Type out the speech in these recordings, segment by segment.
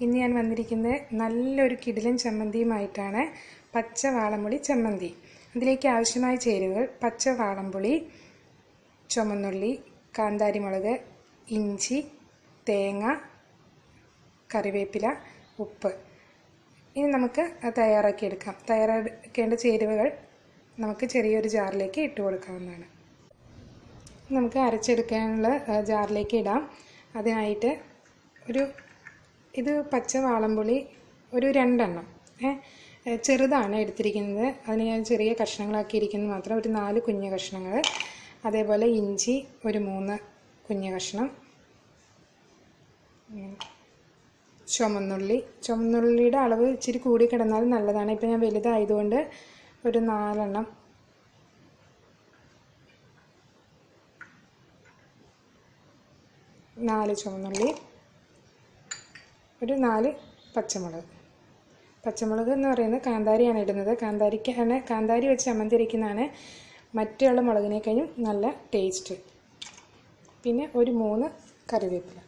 ഇന്ന് ഞാൻ വന്നിരിക്കുന്നത് നല്ലൊരു കിടിലൻ ചമ്മന്തിയുമായിട്ടാണ്. പച്ച വാളംപുളി ചമ്മന്തി. അതിലേക്ക് ആവശ്യമായ ചേരുവകൾ: പച്ച വാളംപുളി, ചുമന്നുള്ളി, കാന്താരിമുളക്, ഇഞ്ചി, തേങ്ങ, കറിവേപ്പില, ഉപ്പ്. ഇനി നമുക്ക് തയ്യാറാക്കിയെടുക്കാം. തയ്യാറാക്കേണ്ട ചേരുവകൾ നമുക്ക് ചെറിയൊരു ജാറിലേക്ക് ഇട്ട് കൊടുക്കാവുന്നതാണ്. നമുക്ക് അരച്ചെടുക്കാനുള്ള ജാറിലേക്ക് ഇടാം. അതിനായിട്ട് ഇത് പച്ച വാളംപുളി ഒരു 2 എണ്ണം ചെറുതാണ് എടുത്തിരിക്കുന്നത്. അതിന് ഞാൻ ചെറിയ കഷ്ണങ്ങളാക്കിയിരിക്കുന്നത് മാത്രം. ഒരു 4 കുഞ്ഞു കഷ്ണങ്ങൾ. അതേപോലെ ഇഞ്ചി ഒരു 3 കുഞ്ഞു കഷ്ണം. ചുമന്നുള്ളിയുടെ അളവ് ഇച്ചിരി കൂടി കിടന്നാൽ നല്ലതാണ്. ഇപ്പം ഞാൻ വലുതായതുകൊണ്ട് ഒരു 4 എണ്ണം. ചുമന്നുള്ളി, ഒരു 4 പച്ചമുളക് എന്ന് പറയുന്നത് കാന്താരിയാണ് ഇടുന്നത്. കാന്താരി വെച്ച് ചമ്മന്തി അരയ്ക്കുന്നതാണ് മറ്റുള്ള മുളകിനേക്കഴിഞ്ഞും നല്ല ടേസ്റ്റ്. പിന്നെ ഒരു 3 കറിവേപ്പില.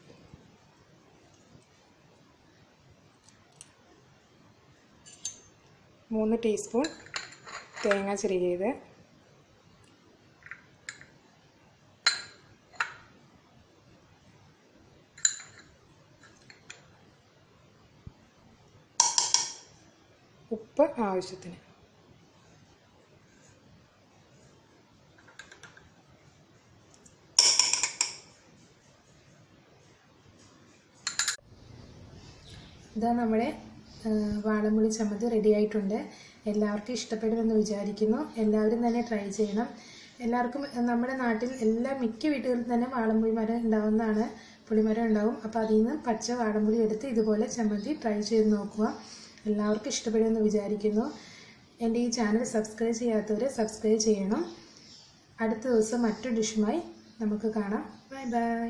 മൂന്ന് ടീസ്പൂൺ തേങ്ങ ചിരകിയത്. ഉപ്പ് ആവശ്യത്തിന്. ഇതാ നമ്മുടെ വാളംപുളി ചമ്മന്തി റെഡി ആയിട്ടുണ്ട്. എല്ലാവർക്കും ഇഷ്ടപ്പെടുമെന്ന് വിചാരിക്കുന്നു. എല്ലാവരും തന്നെ ട്രൈ ചെയ്യണം. എല്ലാവർക്കും നമ്മുടെ നാട്ടിൽ മിക്ക വീടുകളിൽ തന്നെ വാളംപുളി മരം ഉണ്ടാവുന്നതാണ്. പുളിമരം ഉണ്ടാവും. അപ്പോൾ അതിൽ നിന്ന് പച്ച വാളംപുളി എടുത്ത് ഇതുപോലെ ചമ്മന്തി ട്രൈ ചെയ്ത് നോക്കുക. എല്ലാവർക്കും ഇഷ്ടപ്പെടുമെന്ന് വിചാരിക്കുന്നു. എൻ്റെ ഈ ചാനൽ സബ്സ്ക്രൈബ് ചെയ്യാത്തവർ സബ്സ്ക്രൈബ് ചെയ്യണം. അടുത്ത ദിവസം മറ്റൊരു ഡിഷുമായി നമുക്ക് കാണാം. Bye bye.